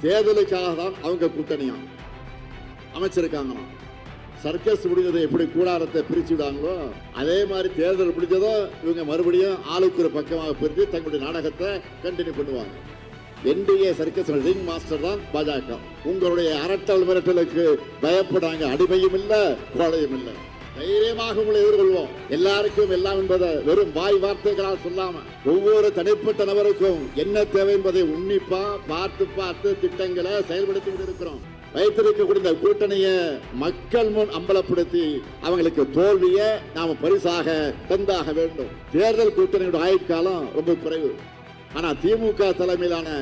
தேர்தலுக்காக தான் அவங்க கூட்டணியா அமைச்சிருக்காங்க. சர்க்கஸ் முடிஞ்சதை எப்படி கூடாரத்தை பிரிச்சு விடாங்களோ அதே மாதிரி தேர்தல் பிடிச்சதோ இவங்க மறுபடியும் ஆளுக்கு ஒரு பக்கமாக பிரித்து தங்களுடைய நாடகத்தை கண்டினியூ பண்ணுவாங்க. என்டிஏ சர்க்கஸ் ரிங் மாஸ்டர் தான் பாஜக. உங்களுடைய அரட்டல் மிரட்டலுக்கு பயப்படாங்க. அடிமையும் இல்ல, கோழையும் இல்ல. தைரியமாக உங்களை எதிர்கொள்வோம். எல்லாருக்கும் எல்லாம் என்பதை வெறும் வாய் வார்த்தைகளால் சொல்லாம ஒவ்வொரு தனிப்பட்ட நபருக்கும் என்ன தேவை என்பதை உன்னிப்பா பார்த்து திட்டங்களை செயல்படுத்தி கொண்டிருக்கிறோம். வைத்திருக்கக்கூடிய கூட்டணியை மக்கள் முன் அம்பலப்படுத்தி அவங்களுக்கு தோல்வியை நாம பரிசாக தந்தாக வேண்டும். தேர்தல் கூட்டணியோட ஆயுட்காலம் ரொம்ப குறைவு. ஆனா திமுக தலைமையிலான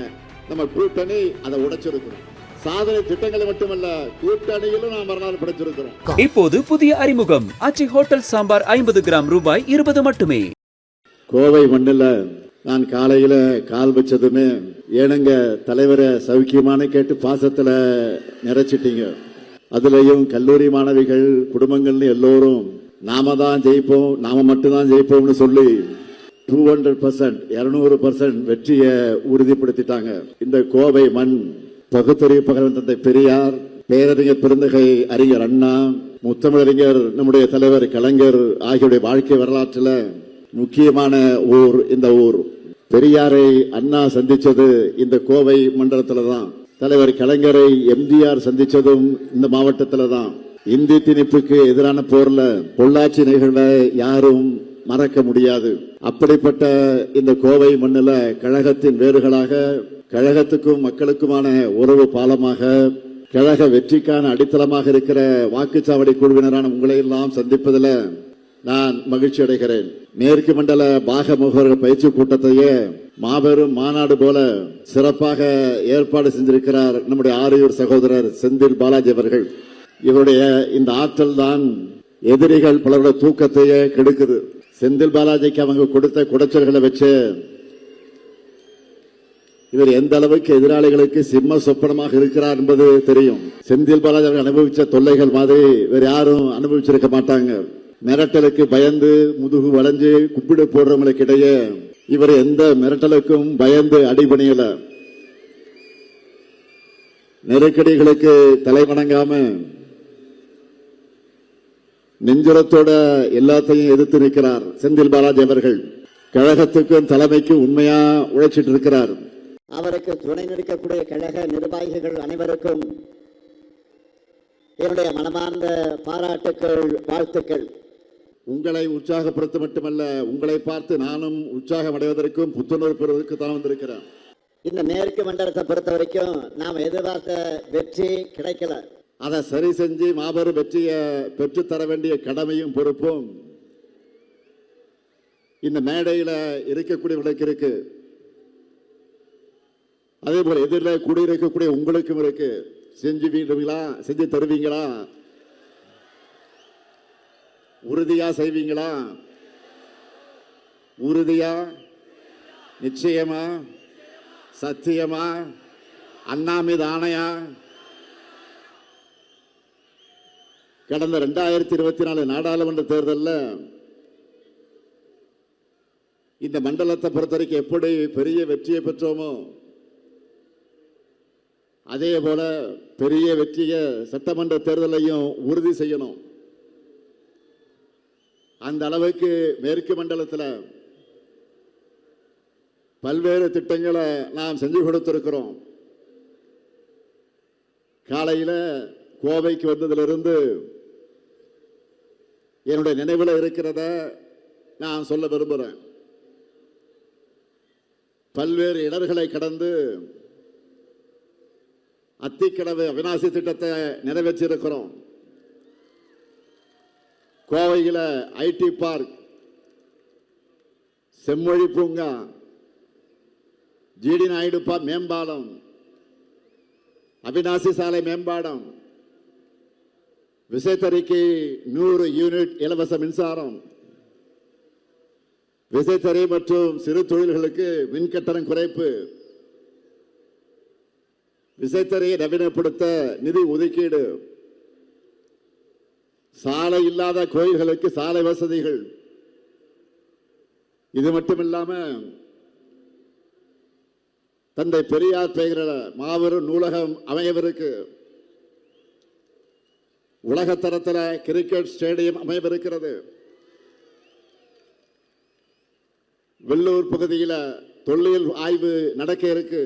நம்ம கூட்டணி அதை உடைச்சிருக்கிறோம். சாதனை திட்டங்களை மட்டுமல்ல, கூட்டணியிலும் நாம் மறுநாள் படைச்சிருக்கிறோம். இப்போது புதிய அறிமுகம் ஆச்சி ஹோட்டல் சாம்பார் 50 கிராம் ரூபாய் 20 மட்டுமே. கோவை மண்ணில் நான் காலையில கால் வச்சதுமே ஏனுங்க தலைவரை சௌக்கியமான கேட்டு பாசத்துல நிறைச்சிட்டீங்க. அதுலயும் கல்லூரி மாணவிகள் குடும்பங்கள்னு எல்லோரும் நாம தான் ஜெயிப்போம், நாம மட்டும்தான் ஜெயிப்போம்னு சொல்லி 200% 200% வெற்றியை உறுதிப்படுத்திட்டாங்க. இந்த கோவை மண் பகுத்தறிவு பகலவன் தந்தை பெரியார், பேரறிஞர் பெருந்தகை அறிஞர் அண்ணா, முத்தமிழறிஞர் நம்முடைய தலைவர் கலைஞர் ஆகியோருடைய வாழ்க்கை வரலாற்றில் முக்கியமான ஊர் இந்த ஊர். பெரியாரை அண்ணா சந்திச்சது இந்த கோவை மண்டலத்தில் தான். தலைவர் கலைஞரை எம்ஜிஆர் சந்திச்சதும் இந்த மாவட்டத்தில் தான். இந்தி திணிப்புக்கு எதிரான போர்ல பொள்ளாச்சி நிகழ்வை யாரும் மறக்க முடியாது. அப்படிப்பட்ட இந்த கோவை மண்ணில கழகத்தின் வேறுகளாக, கழகத்துக்கும் மக்களுக்குமான உறவு பாலமாக, கழக வெற்றிக்கான அடித்தளமாக இருக்கிற வாக்குச்சாவடி குழுவினரான உங்களை எல்லாம் சந்திப்பதில் நான் மகிழ்ச்சி அடைகிறேன். மேற்கு மண்டல பாக முகவர்கள் பயிற்சி கூட்டத்தையே மாபெரும் மாநாடு போல சிறப்பாக ஏற்பாடு செஞ்சிருக்கிறார் நம்முடைய ஆரியூர் சகோதரர் செந்தில் பாலாஜி அவர்கள். இவருடைய இந்த ஆற்றல் தான் எதிரிகள் பலருடைய தூக்கத்தையே கெடுக்குது. செந்தில் பாலாஜிக்கு அவங்க கொடுத்த குடைச்சல்களை வச்சு இவர் எந்த அளவுக்கு எதிராளிகளுக்கு சிம்ம சொப்பனமாக இருக்கிறார் என்பது தெரியும். செந்தில் பாலாஜி அவர்கள் அனுபவிச்ச தொல்லைகள் மாதிரி வேற யாரும் அனுபவிச்சிருக்க மாட்டாங்க. மிரட்டலுக்கு பயந்து முதுகு வளைஞ்சு குப்பிடு போடுறவங்களுக்கு இடையே இவர் எந்த மிரட்டலுக்கும் பயந்து அடிபணியல. நெருக்கடிகளுக்கு தலைவணங்காம நெஞ்சுரத்தோட எல்லாத்தையும் எதிர்த்து நிற்கிறார் செந்தில் பாலாஜி அவர்கள். கழகத்துக்கும் தலைமைக்கும் உண்மையா உழைச்சிட்டு இருக்கிறார். அவருக்கு துணை நிற்கக்கூடிய கழக நிர்வாகிகள் அனைவருக்கும் என்னுடைய மனமார்ந்த பாராட்டுக்கள், வாழ்த்துக்கள். உங்களை உற்சாகப்படுத்த மட்டுமல்ல, உங்களை பார்த்து நானும் உற்சாகம் அடைவதற்கும் புத்துணர்வு பெறுவதற்கு தான் வந்திருக்கிறேன். இந்த மேற்கு மண்டலத்தை பொறுத்த வரைக்கும் நாம் எதிர்பார்த்த வெற்றி கிடைக்கல. அதை சரி செஞ்சு மாபெரும் வெற்றியை பெற்றுத்தர வேண்டிய கடமையும் பொறுப்பும் இந்த மேடையில இருக்கக்கூடியவர்களுக்கு இருக்கு. அதே போல எதிரில் கூடியிருக்கக்கூடிய உங்களுக்கும் இருக்கு. செஞ்சு வீடுங்களா, செஞ்சு தருவீங்களா, உறுதியா செய்வீங்களா, உறுதியா, நிச்சயமா, சத்தியமா, அண்ணா மீது ஆணையா. கடந்த 2024 நாடாளுமன்ற தேர்தலில் இந்த மண்டலத்தை பொறுத்தவரைக்கும் எப்படி பெரிய வெற்றியை பெற்றோமோ அதே போல பெரிய வெற்றியை சட்டமன்ற தேர்தலையும் உறுதி செய்யணும். அந்த அளவுக்கு மேற்கு மண்டலத்தில் பல்வேறு திட்டங்களை நாம் செஞ்சு கொடுத்திருக்கிறோம். காலையில் கோவைக்கு வந்ததிலிருந்து என்னுடைய நினைவில் இருக்கிறத நான் சொல்ல விரும்புகிறேன். பல்வேறு இடர்களை கடந்து அத்திக்கடவு அவிநாசி திட்டத்தை நிறைவேற்றியிருக்கிறோம். கோவையில் ஐடி பார்க், செம்மொழி பூங்கா, ஜிடி நாயுடு மேம்பாலம், அவிநாசி சாலை மேம்பாலம், விசைத்தறிக்கு 100 யூனிட் இலவச மின்சாரம், விசைத்தறி மற்றும் சிறு தொழில்களுக்கு மின்கட்டணம் குறைப்பு, விசைத்தறியை நவீனப்படுத்த நிதி ஒதுக்கீடு, சாலை இல்லாத கோயில்களுக்கு சாலை வசதிகள். இது மட்டுமில்லாம தந்தை பெரியார் பெயரில் மாபெரும் நூலகம் அமையவிருக்கு. உலகத்தரத்தில் கிரிக்கெட் ஸ்டேடியம் அமையவிருக்கிறது. வெள்ளூர் பகுதியில் தொல்லியல் ஆய்வு நடக்க இருக்கு.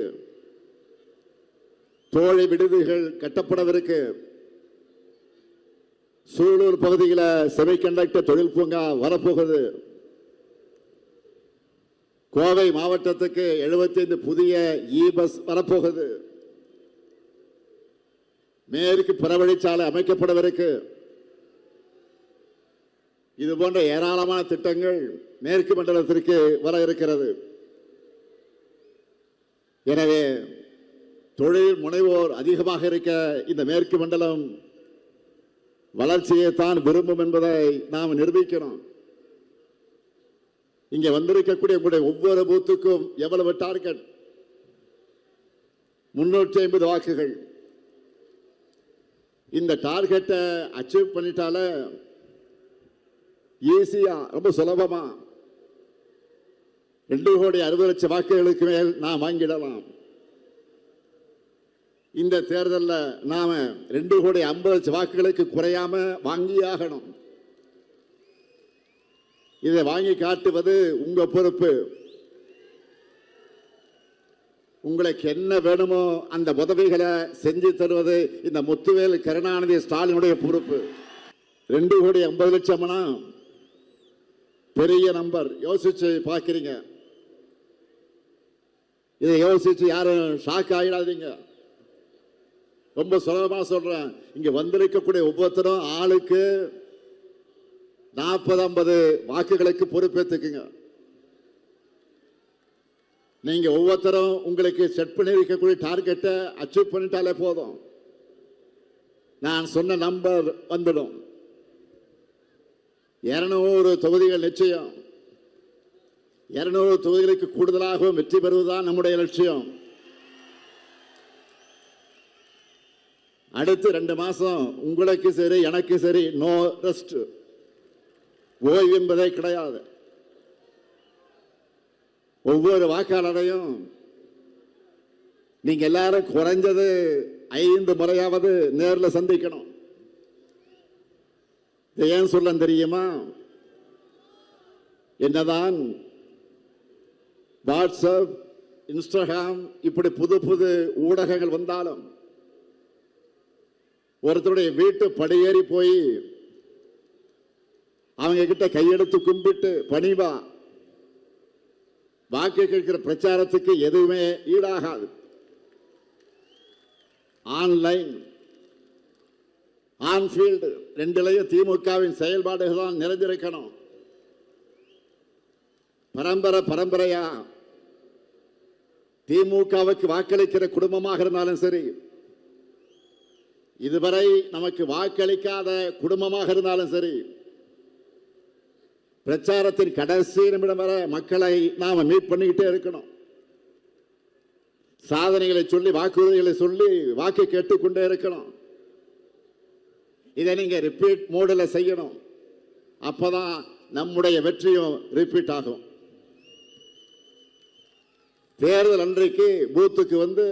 தோழி விடுதிகள் கட்டப்படவிருக்கு. சூலூர் பகுதியில் செமிகண்டக்டர் தொழில் பூங்கா வரப்போகுது. கோவை மாவட்டத்துக்கு 75 புதிய பஸ் வரப்போகுது. மேற்கு புறவழிச்சாலை அமைக்கப்படவிருக்கு. இது போன்ற ஏராளமான திட்டங்கள் மேற்கு மண்டலத்திற்கு வர இருக்கிறது. எனவே தொழில் முனைவோர் அதிகமாக இருக்க இந்த மேற்கு மண்டலம் வளர்ச்சியைத்தான் விரும்பும் என்பதை நாம் நிரூபிக்கணும். இங்க வந்திருக்கக்கூடிய உங்களுடைய ஒவ்வொரு பூத்துக்கும் எவ்வளவு டார்கெட்? 350 வாக்குகள். இந்த டார்கெட்டை அச்சீவ் பண்ணிட்டால ஈஸியா, ரொம்ப சுலபமா 2,60,00,000 வாக்குகளுக்கு மேல் நாம் வாங்கிடலாம். இந்த தேர்தலில் நாம 2,50,00,000 வாக்குகளுக்கு குறையாம வாங்கியாகணும். இதை வாங்கி காட்டுவது உங்க பொறுப்பு. உங்களுக்கு என்ன வேணுமோ அந்த உதவிகளை செஞ்சு தருவது இந்த முத்துவேல் கருணாநிதி ஸ்டாலினுடைய பொறுப்பு. 2,50,00,000 பெரிய நம்பர். யோசிச்சு பார்க்கிறீங்க. இதை யோசிச்சு யாரும் ஷாக் ஆகிடாதீங்க. ரொம்ப சுலபமா சொல்றேன். இங்க வந்திருக்கக்கூடிய ஒவ்வொருத்தரும் ஆளுக்கு 40-50 வாக்குகளுக்கு பொறுப்பேற்றுக்குங்க. நீங்க ஒவ்வொருத்தரும் உங்களுக்கு செட் பண்ணி இருக்கக்கூடிய டார்கெட்டை அச்சீவ் பண்ணிட்டாலே போதும். நான் சொன்ன நம்பர் வந்துடும். 200 தொகுதிகள் நிச்சயம். 200 தொகுதிகளுக்கு கூடுதலாகவும் வெற்றி பெறுவதுதான் நம்முடைய லட்சியம். அடுத்து 2 மாசம் உங்களுக்கு சரி எனக்கு சரி நோ ரெஸ்ட், ஓய்வு என்பதே கிடையாது. ஒவ்வொரு வாக்காளரையும் நீங்க எல்லாரும் குறைஞ்சது 5 முறையாவது நேரில் சந்திக்கணும். ஏன் சொல்ல தெரியுமா? என்னதான் வாட்ஸ்அப், இன்ஸ்டாகிராம் இப்படி புது புது ஊடகங்கள் வந்தாலும் ஒருத்தருடைய வீட்டு படியேறி போய் அவங்க கிட்ட கையெடுத்து கும்பிட்டு பணிவா வாக்கு கேட்கிற பிரச்சாரத்துக்கு எதுவுமே ஈடாகாது. ஆன்லைன் ஆன்ஃபீல்டு ரெண்டுலையும் திமுகவின் செயல்பாடுகள் தான் நிறைஞ்சிருக்கணும். பரம்பரையா திமுகவுக்கு வாக்களிக்கிற குடும்பமாக இருந்தாலும் சரி, இதுவரை நமக்கு வாக்களிக்காத குடும்பமாக இருந்தாலும் சரி, பிரச்சாரத்தின் கடைசி நிமிடம் வரை மக்களை நாம மீட் பண்ணிக்கிட்டே இருக்கணும். சாதனைகளை சொல்லி வாக்குறுதிகளை சொல்லி வாக்கு கேட்டுக்கொண்டே இருக்கணும். இதை நீங்க ரிப்பீட் மோடில் செய்யணும். அப்பதான் நம்முடைய வெற்றியும் ரிப்பீட் ஆகும். தேர்தல் அன்றைக்கு பூத்துக்கு வந்து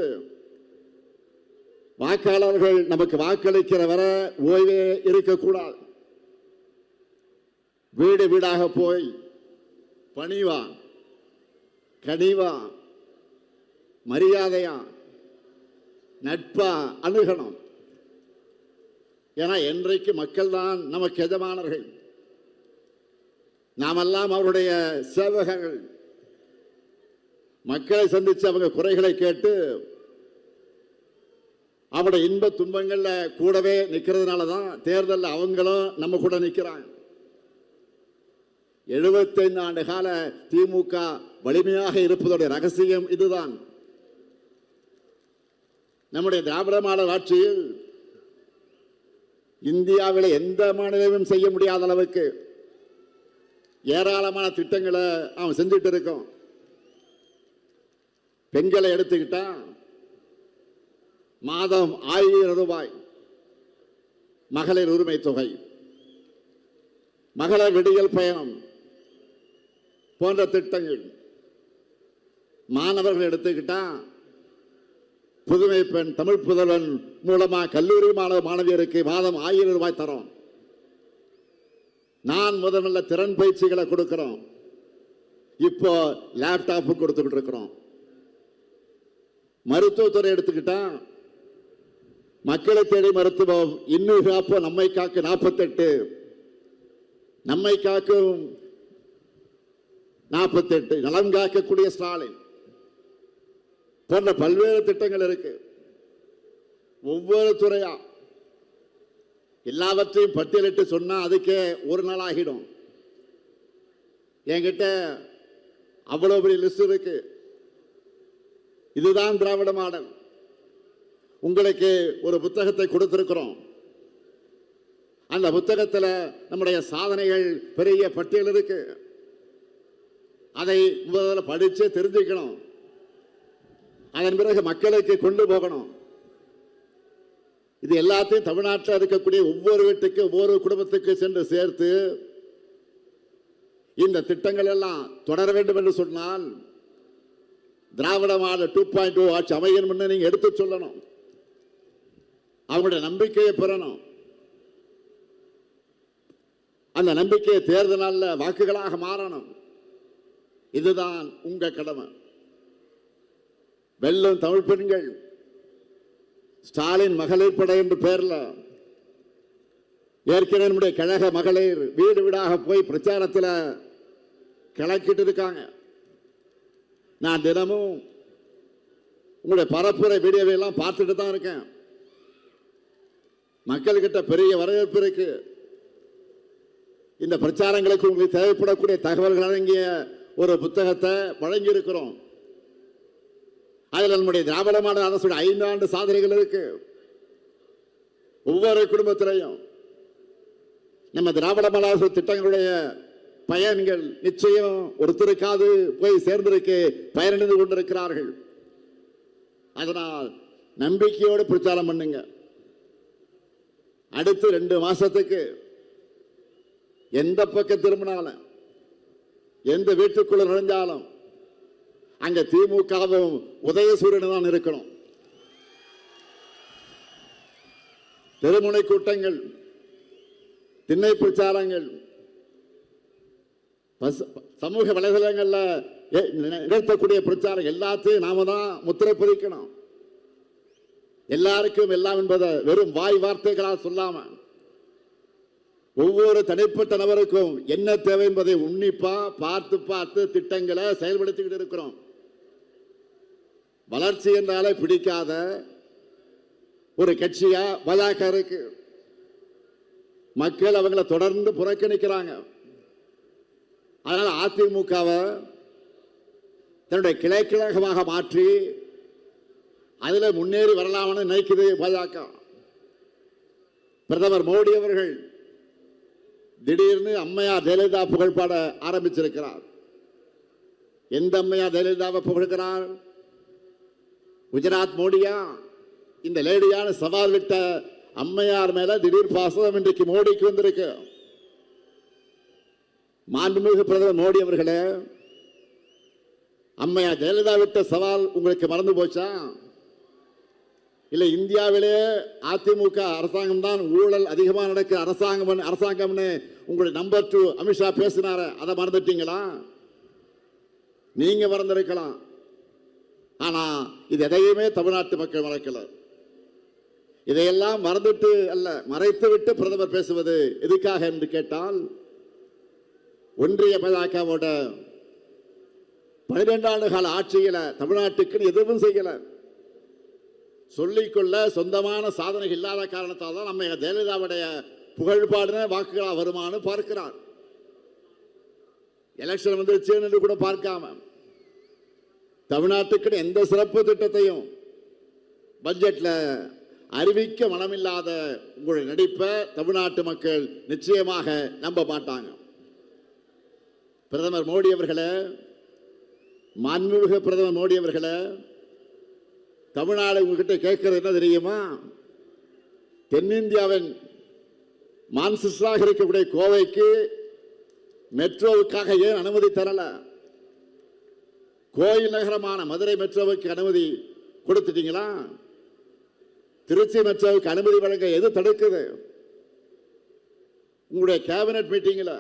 வாக்காளர்கள் நமக்கு வாக்களிக்கிற வர ஓய்வே இருக்கக்கூடாது. வீடு வீடாக போய் பணிவா கனிவா மரியாதையா நட்பா அணுகணும். ஏன்னா என்றைக்கு மக்கள் தான் நமக்கு எஜமானர்கள், நாமெல்லாம் அவருடைய சேவகர்கள். மக்களை சந்தித்து அவங்க குறைகளை கேட்டு அவருடைய இன்ப துன்பங்கள்ல கூடவே நிற்கிறதுனால தான் தேர்தலில் அவங்களும் நம்ம கூட நிற்கிறாங்க. 75 ஆண்டு கால திமுக வலிமையாக இருப்பதோடைய ரகசியம் இதுதான். நம்முடைய திராவிட மாடல் ஆட்சியில் இந்தியாவில் எந்த மாநிலமும் செய்ய முடியாத அளவுக்கு ஏராளமான திட்டங்களை அவன் செஞ்சுட்டு இருக்கோம். பெண்களை எடுத்துக்கிட்டா மாதம் 1000 ரூபாய் மகளிர் உரிமை தொகை, மகளிர் விடியல் பயணம் போன்ற திட்டங்கள். மாணவர்கள் எடுத்துக்கிட்டா புதுமை பெண் தமிழ் புதல்வன் மூலமா கல்லூரி மாணவ மாணவியருக்கு மாதம் 1000 ரூபாய் தரோம். நான் முதல்ல திறன் பயிற்சிகளை கொடுக்கிறோம். இப்போ லேப்டாப் கொடுத்துக்கிட்டு இருக்கிறோம். மருத்துவத்துறை எடுத்துக்கிட்டா மக்களை தேடி மருத்துவம் இன்னும் காப்போ நம்மை காக்க 48, நம்மை காக்கும் 48, நலம் காக்கக்கூடிய ஸ்டாலின் போன்ற பல்வேறு திட்டங்கள் இருக்கு. ஒவ்வொரு துறையா எல்லாவற்றையும் பட்டியலிட்டு சொன்னா அதுக்கே ஒரு நாள் ஆகிடும். என்கிட்ட அவ்வளவு பெரிய லிஸ்ட் இருக்கு. இதுதான் திராவிட மாடல். உங்களுக்கு ஒரு புத்தகத்தை கொடுத்திருக்கிறோம். அந்த புத்தகத்தில் நம்முடைய சாதனைகள் பெரிய பட்டியல் இருக்கு. அதை முதல்ல படிச்சு தெரிஞ்சுக்கணும். அதன் பிறகு மக்களுக்கு கொண்டு போகணும். இது எல்லாத்தையும் தமிழ்நாட்டில் இருக்கக்கூடிய ஒவ்வொரு வீட்டுக்கு ஒவ்வொரு குடும்பத்துக்கு சென்று சேர்த்து இந்த திட்டங்கள் எல்லாம் தொடர வேண்டும் என்று சொன்னால் திராவிட மாடல் 2.0 ஆட்சி அமையும் என்று நீங்க எடுத்து சொல்லணும். அவங்களுடைய நம்பிக்கையை பெறணும். அந்த நம்பிக்கையை தேர்தலில் வாக்குகளாக மாறணும். இதுதான் உங்க கடமை. வெல்லும் தமிழ் பெண்கள் ஸ்டாலின் மகளிர் படை என்று பெயர்ல ஏற்கனவே நம்முடைய கழக மகளிர் வீடு வீடாக போய் பிரச்சாரத்தில் கிளக்கிட்டு இருக்காங்க. நான் தினமும் உங்களுடைய பரப்புரை வீடியோவை எல்லாம் பார்த்துட்டு தான் இருக்கேன். மக்கள்கிட்ட பெரிய வரவேற்பு இருக்கு. இந்த பிரச்சாரங்களுக்கு உங்களுக்கு தேவைப்படக்கூடிய தகவல்கள் அடங்கிய ஒரு புத்தகத்தை வழங்கி இருக்கிறோம். அதில் நம்முடைய திராவிட மாடல் அரசுடைய 5 ஆண்டு சாதனைகள் இருக்கு. ஒவ்வொரு குடும்பத்திலையும் நம்ம திராவிட மாடல் அரசு திட்டங்களுடைய பயன்கள் நிச்சயம் ஒருத்தருக்காவது போய் சேர்ந்திருக்கு, பயனடைந்து கொண்டிருக்கிறார்கள். அதனால் நம்பிக்கையோடு பிரச்சாரம் பண்ணுங்க. அடுத்து 2 மாசத்துக்கு எந்த பக்கம் திரும்பினாலும் எந்த வீட்டுக்குள்ள நுழைஞ்சாலும் அங்க திமுகவும் உதயசூரியன் தான் இருக்கணும். தெருமுனை கூட்டங்கள், திண்ணை பிரச்சாரங்கள், சமூக வலைதளங்கள்ல நிகழ்த்தக்கூடிய பிரச்சாரம் எல்லாத்தையும் நாம தான் முத்திரை பதிக்கணும். எல்லாருக்கும் எல்லாம் என்பதை வெறும் வாய் வார்த்தைகளால் சொல்லாம ஒவ்வொரு தனிப்பட்ட நபருக்கும் என்ன தேவை என்பதை உன்னிப்பா பார்த்து திட்டங்களை செயல்படுத்திக்கிட்டு இருக்கிறோம். வளர்ச்சி என்றாலே பிடிக்காத ஒரு கட்சியா பாஜக இருக்கு. மக்கள் அவங்களை தொடர்ந்து புறக்கணிக்கிறாங்க. அதனால அதிமுகவை தன்னுடைய கிளை கழகமாக மாற்றி அதில் முன்னேறி வரலாம்னு நினைக்குது பாஜக. பிரதமர் மோடி அவர்கள் திடீர்னு அம்மையார் ஜெயலலிதா புகழ்பாட ஆரம்பிச்சிருக்கிறார். எந்த அம்மையார் ஜெயலலிதாவை புகழ்கிறார்? குஜராத் மோடியா? இந்த லேடியான சவால் விட்ட அம்மையார் மேல திடீர் பாசம் இன்றைக்கு மோடிக்கு வந்திருக்கு. மாண்புமிகு பிரதமர் மோடி அவர்களே, அம்மையார் ஜெயலலிதா விட்ட சவால் உங்களுக்கு மறந்து போச்சா? இல்ல இந்தியாவிலே அதிமுக அரசாங்கம் தான் ஊழல் அதிகமாக நடக்க அரசாங்கம்னு உங்களுடைய நம்பர் 2 அமித்ஷா பேசினார, அதை மறந்துட்டீங்களா? நீங்க மறந்திருக்கலாம். ஆனா இது எதையுமே தமிழ்நாட்டு மக்கள் மறக்கல. இதையெல்லாம் மறந்துட்டு அல்ல, மறைத்து விட்டு பிரதமர் பேசுவது எதுக்காக என்று கேட்டால், ஒன்றிய பாஜகவோட 12 ஆண்டு கால ஆட்சியில தமிழ்நாட்டுக்கு எதுவும் செய்யல. சொல்லிக்கொள்ள சொந்தமான சாதனை இல்லாத காரணத்தால் தான் நம்ம ஜெயலலிதாவுடைய புகழ்பாடுன வாக்குகளா வருமானு பார்க்கிறார். எலெக்ஷன் வந்துருச்சு என்று கூட பார்க்காம தமிழ்நாட்டுக்கு எந்த சிறப்பு திட்டத்தையும் பட்ஜெட்ல அறிவிக்க மனமில்லாத உங்களுடைய நடிப்பை தமிழ்நாட்டு மக்கள் நிச்சயமாக நம்ப மாட்டாங்க. பிரதமர் மோடி அவர்களே, மாண்புமிகு பிரதமர் மோடி அவர்களே, தமிழ்நாடு உங்ககிட்ட கேட்கிறது என்ன தெரியுமா? தென்னிந்தியாவின் மான்செஸ்டராக இருக்கக்கூடிய கோவைக்கு மெட்ரோவுக்காக ஏன் அனுமதி தரல? கோயில் நகரமான மதுரை மெட்ரோவுக்கு அனுமதி கொடுத்துட்டீங்களா? திருச்சி மெட்ரோவுக்கு அனுமதி வழங்க எது தடுக்குது? உங்களுடைய கேபினட் மீட்டிங்ல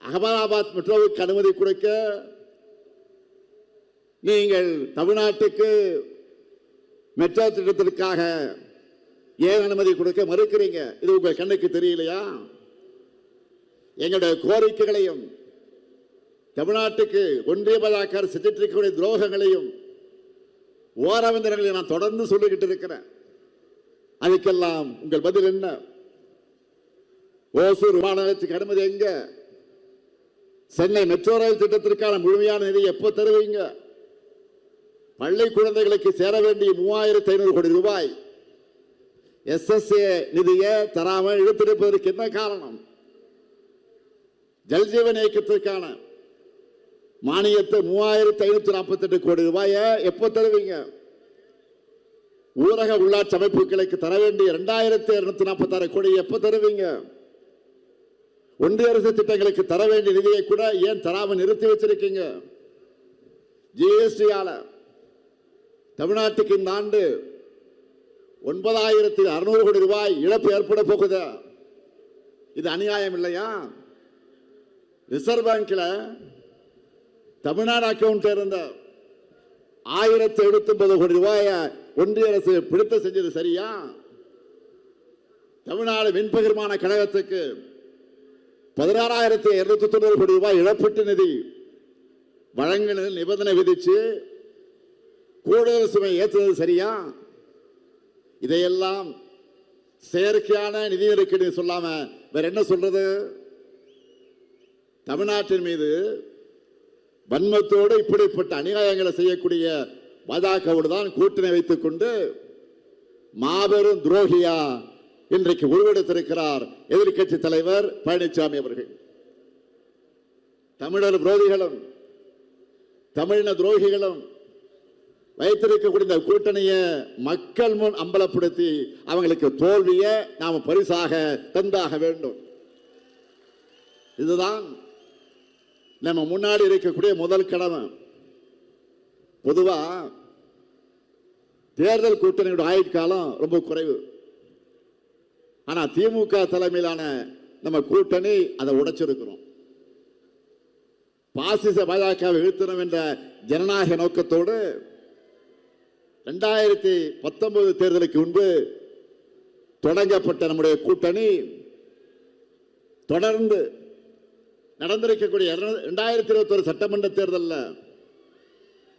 அகமதாபாத் மெட்ரோவுக்கு அனுமதி கொடுக்க நீங்கள் தமிழ்நாட்டுக்கு மெட்ரோ திட்டத்திற்காக ஏன் அனுமதி கொடுக்க மறுக்கிறீங்க? இது உங்கள் கண்ணுக்கு தெரியலையா? எங்களுடைய கோரிக்கைகளையும் தமிழ்நாட்டுக்கு ஒன்றிய பாஜக செஞ்சிருக்கக்கூடிய துரோகங்களையும் ஓரவந்தர்களையும் நான் தொடர்ந்து சொல்லிக்கிட்டு இருக்கிறேன். அதுக்கெல்லாம் உங்கள் பதில் என்ன? ஓசூர் விமான நிலையத்துக்கு அனுமதி எங்க? சென்னை மெட்ரோ ரயில் திட்டத்திற்கான முழுமையான நிதி எப்போ தருவீங்க? பள்ளி குழந்தைகளுக்கு சேர வேண்டிய 3500 கோடி ரூபாய் SSA நிதியை தராமல் இழுத்திருப்பதற்கு என்ன காரணம்? ஜல்ஜீவன் இயக்கத்திற்கான மானியத்தை 3548 கோடி ரூபாயை எப்போ தருவீங்க? ஊரக உள்ளாட்சி அமைப்புகளுக்கு தர வேண்டிய 2246 கோடி எப்போ தருவீங்க? ஒன்றிய அரசு திட்டங்களுக்கு தர வேண்டிய நிதியை கூட ஏன் தராமல் நிறுத்தி வச்சிருக்கீங்க? GST-ஆல தமிழ்நாட்டுக்கு இந்த ஆண்டு 9600 கோடி ரூபாய் இழப்பு ஏற்பட போகுது. இது அநியாயம் இல்லையா? ரிசர்வ் பேங்க்ல தமிழ்நாடு அக்கவுண்ட் இருந்த 1079 கோடி ரூபாயை ஒன்றிய அரசு பிடித்து செஞ்சது சரியா? தமிழ்நாடு மின்பகிர்மான கழகத்துக்கு 16,290 கோடி ரூபாய் இழப்பீட்டு நிதி வழங்கினது நிபந்தனை விதிச்சு கூடுதல் சுமை ஏற்றுவது சரியா? இதையெல்லாம் செயற்கையான நிதி நெருக்கடி சொல்லாம வேற என்ன சொல்றது? தமிழ்நாட்டின் மீது வன்மத்தோடு இப்படிப்பட்ட அநியாயங்களை செய்யக்கூடிய பாஜகவோடு தான் கூட்டணி வைத்துக் கொண்டு மாபெரும் துரோகியா இன்றைக்கு உருவெடுத்திருக்கிறார் எதிர்க்கட்சி தலைவர் பழனிசாமி அவர்கள். தமிழர் விரோதிகளும் தமிழின துரோகிகளும் வைத்திருக்கக்கூடிய இந்த கூட்டணியை மக்கள் முன் அம்பலப்படுத்தி அவங்களுக்கு தோல்வியை நாம பரிசாக தந்தாக வேண்டும். இதுதான் நம்ம முன்னாடி இருக்கக்கூடிய முதல் கடமை. பொதுவா தேர்தல் கூட்டணியோட ஆயுட்காலம் ரொம்ப குறைவு. ஆனா திமுக தலைமையிலான நம்ம கூட்டணி அதை உடைச்சிருக்கிறோம். பாசிச பாஜகவை வீழ்த்தணும் என்ற ஜனநாயக நோக்கத்தோடு 2019 தேர்தலுக்கு முன்பு தொடங்கப்பட்ட நம்முடைய கூட்டணி தொடர்ந்து நடந்திருக்கக்கூடிய 2021 சட்டமன்ற தேர்தலில்,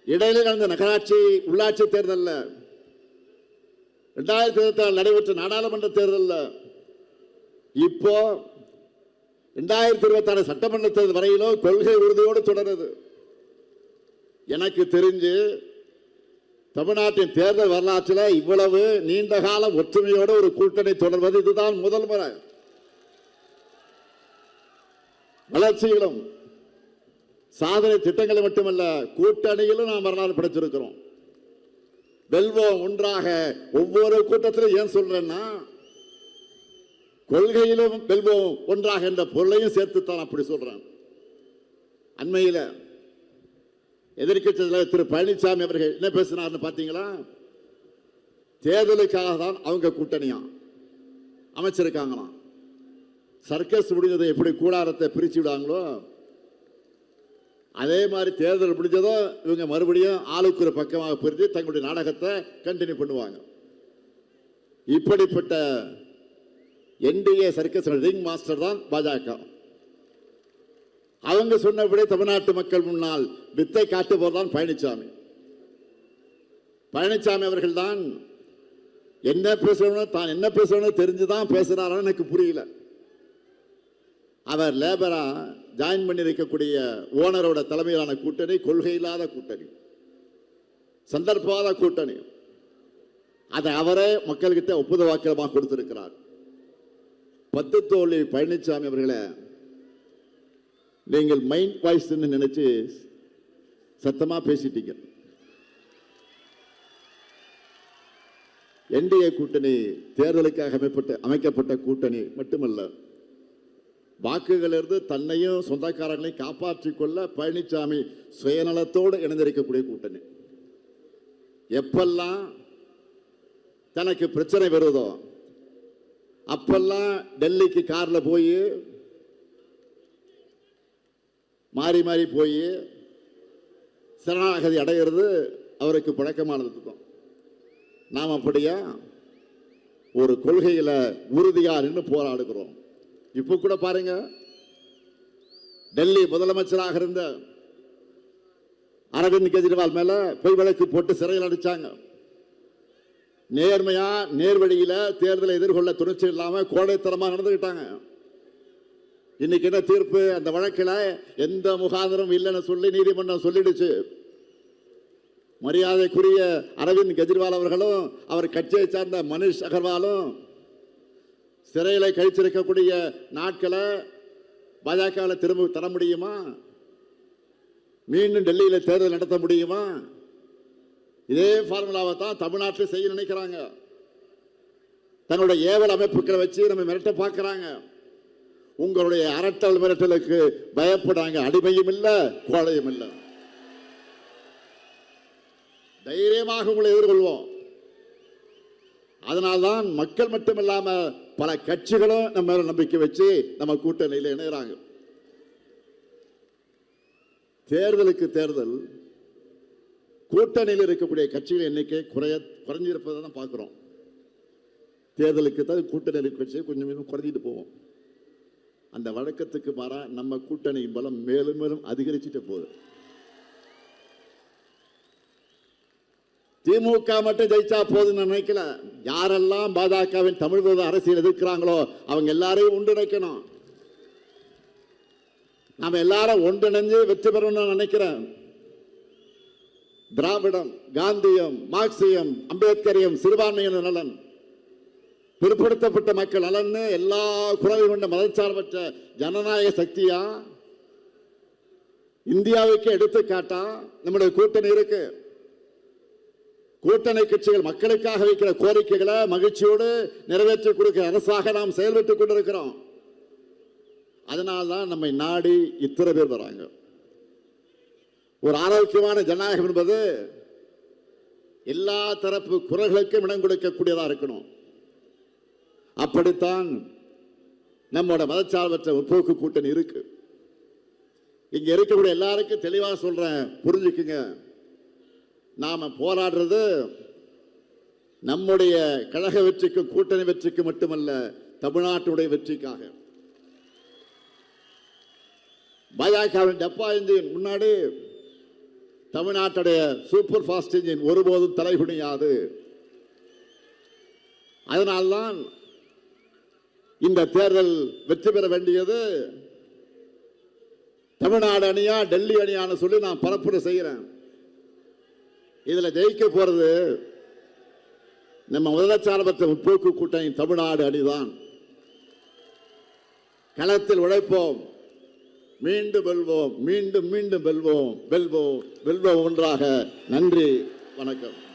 இடையில நடந்த நகராட்சி உள்ளாட்சி தேர்தலில், 2024 நடைபெற்ற நாடாளுமன்ற தேர்தலில், இப்போ 2026 சட்டமன்ற தேர்தல் வரையிலும் கொள்கை உறுதியோடு தொடருது. எனக்கு தெரிஞ்சு தமிழ்நாட்டின் தேர்தல் வரலாற்றில் இவ்வளவு நீண்ட காலம் ஒற்றுமையோடு ஒரு கூட்டணி தொடர்வது இதுதான் முதல் முறை. வளர்ச்சியிலும் சாதனை திட்டங்களை மட்டுமல்ல, கூட்டணியிலும் நாம் வரலாறு படைச்சிருக்கிறோம். வெல்வோம் ஒன்றாக. ஒவ்வொரு கூட்டத்திலும் ஏன் சொல்றேன்னா, கொள்கையிலும் வெல்வோம் ஒன்றாக என்ற பொருளையும் சேர்த்துத்தான் அப்படி சொல்றேன். அண்மையில் எதிர்க்கட்சி தலைவர் திரு பழனிசாமி அவர்கள் என்ன பேசினார்னு பார்த்தீங்களா? தேர்தலுக்காக தான் அவங்க கூட்டணியா அமைச்சிருக்காங்களாம். சர்க்கஸ் முடிஞ்சதை எப்படி கூடாரத்தை பிரிச்சு விடாங்களோ அதே மாதிரி தேர்தல் முடிஞ்சதோ இவங்க மறுபடியும் ஆளுக்கு ஒரு பக்கமாக பிரித்து தங்களுடைய நாடகத்தை கண்டினியூ பண்ணுவாங்க. இப்படிப்பட்ட NDA சர்க்கஸ் ரிங் மாஸ்டர் தான் பாஜக. அவங்க சொன்னபடி தமிழ்நாட்டு மக்கள் முன்னால் வித்தை காட்டுபவர்தான் பழனிசாமி. பழனிசாமி அவர்கள் தான் என்ன பேசணும், தான் என்ன பேசணும் தெரிஞ்சுதான் பேசுறாரான்னு எனக்கு புரியல. அவர் லேபரா ஜாயின் பண்ணி இருக்கக்கூடிய ஓனரோட தலைமையிலான கூட்டணி கொள்கை இல்லாத கூட்டணி, சந்தர்ப்பாத கூட்டணி. அதை அவரே மக்கள்கிட்ட ஒப்புத வாக்கியமாக கொடுத்திருக்கிறார். 10 தோழி பழனிசாமி அவர்களை நீங்கள் மைண்ட் வாய்ஸ் நினைச்சு சத்தமா பேசிட்டீங்க. NDA கூட்டணி தேர்தலுக்காக அமைக்கப்பட்ட கூட்டணி மட்டுமல்ல, வாக்குகளிலிருந்து தன்னையும் சொந்தக்காரங்களையும் காப்பாற்றிக் கொள்ள பழனிசாமி சுயநலத்தோடு இணைந்திருக்கக்கூடிய கூட்டணி. எப்பெல்லாம் தனக்கு பிரச்சனை வருதோ அப்பெல்லாம் டெல்லிக்கு கார்ல போய் மாறி மாறி போய் சரணாகதி அடைகிறது அவருக்கு பழக்கமானது. நாம் அப்படியா ஒரு கொள்கையில உறுதியா நின்று போராடுகிறோம். இப்ப கூட பாருங்க, டெல்லி முதலமைச்சராக இருந்த அரவிந்த் கெஜ்ரிவால் மேல பொய் வழக்கு போட்டு சிறையில் அடிச்சாங்க. நேர்மையா நேர்வழியில தேர்தலை எதிர்கொள்ள துணிச்சல் இல்லாம கோடைத்தனமா நடந்துகிட்டாங்க. இன்னைக்கு என்ன தீர்ப்பு? அந்த வழக்கில் எந்த முகாந்திரம் இல்லைன்னு சொல்லி நீதிமன்றம் சொல்லிடுச்சு. மரியாதைக்குரிய அரவிந்த் கெஜ்ரிவால் அவர்களும் அவர் கட்சியை சார்ந்த மனிஷ் அகர்வாலும் சிறையில கழிச்சிருக்கக்கூடிய நாட்களை பாஜகவில் திரும்ப தர முடியுமா? மீண்டும் டெல்லியில் தேர்தல் நடத்த முடியுமா? இதே ஃபார்முலாவை தான் தமிழ்நாட்டில் செய்ய நினைக்கிறாங்க. தன்னுடைய ஏவல் அமைப்புகளை வச்சு நம்ம மிரட்ட பார்க்கிறாங்க. உங்களுடைய அரட்டல் மிரட்டலுக்கு பயப்படாங்க. அடிமையும் இல்லை, கோழையும் இல்லை. தைரியமாக உங்களை எதிர்கொள்வோம். அதனால்தான் மக்கள் மட்டுமில்லாம பல கட்சிகளும் நம்ம மேல நம்பிக்கை வச்சு நம்ம கூட்டணியில் இணைகிறாங்க. தேர்தலுக்கு தேர்தல் கூட்டணியில் இருக்கக்கூடிய கட்சிகள் எண்ணிக்கை குறைஞ்சிருப்பதை தான் பார்க்கிறோம். தேர்தலுக்கு தான் கூட்டணி கட்சி கொஞ்சம் குறைஞ்சிட்டு போவோம். அந்த வழக்கத்துக்கு மாறா நம்ம கூட்டணியின் பலம் மேலும் மேலும் அதிகரிச்சுட்டு போகுது. திமுக மட்டும் ஜெயிச்சா போதுன்னு நினைக்கல. யாரெல்லாம் பாஜகவின் தமிழ் விரோத அரசியல் எதிர்க்கிறாங்களோ அவங்க எல்லாரையும் ஒன்றிணைக்கணும். நாம எல்லாரும் ஒன்றிணைஞ்சு வெற்றி பெறணும்னு நினைக்கிறேன். திராவிடம், காந்தியம், மார்க்சியம், அம்பேத்கரியம், சிறுபான்மையினர் நலன், பிற்படுத்தப்பட்ட மக்கள் நலன், எல்லா குரலை கொண்ட மதச்சார்பற்ற ஜனநாயக சக்தியா இந்தியாவுக்கு எடுத்துக்காட்டா நம்முடைய கூட்டணி இருக்கு. கூட்டணி கட்சிகள் மக்களுக்காக வைக்கிற கோரிக்கைகளை மகிழ்ச்சியோடு நிறைவேற்றி கொடுக்கிற அரசாக நாம் செயல்பட்டுக் கொண்டிருக்கிறோம். அதனால்தான் நம்மை நாடி இத்தனை பேர் வராங்க. ஒரு ஆரோக்கியமான ஜனநாயகம் என்பது எல்லா தரப்பு குரல்களுக்கும் இடம் கொடுக்கக்கூடியதா இருக்கணும். அப்படித்தான் நம்மோட மதச்சார்பற்ற முற்போக்கு கூட்டணி இருக்கு. இங்க இருக்கக்கூடிய எல்லாருக்கும் தெளிவாக சொல்றேன், புரிஞ்சுக்குங்க. நாம போராடுறது நம்முடைய கழக வெற்றிக்கு கூட்டணி வெற்றிக்கு மட்டுமல்ல, தமிழ்நாட்டுடைய வெற்றிக்காக. பாஜகவின் டப்பா இன்ஜின் முன்னாடி தமிழ்நாட்டுடைய சூப்பர் ஃபாஸ்ட் இன்ஜின் ஒருபோதும் தலைகுனியாது. அதனால்தான் இந்த தேர்தல் வெற்றி பெற வேண்டியது தமிழ்நாடு அணியா டெல்லி அணியான்னு சொல்லி நான் பரப்புரை செய்கிறேன். இதுல ஜெயிக்க போறது நம்ம முதலச்சார்பற்ற முற்போக்கு கூட்டணி தமிழ்நாடு அணிதான். களத்தில் உழைப்போம், மீண்டும் வெல்வோம், மீண்டும் மீண்டும் வெல்வோம், வெல்வோம், வெல்வோம் ஒன்றாக. நன்றி, வணக்கம்.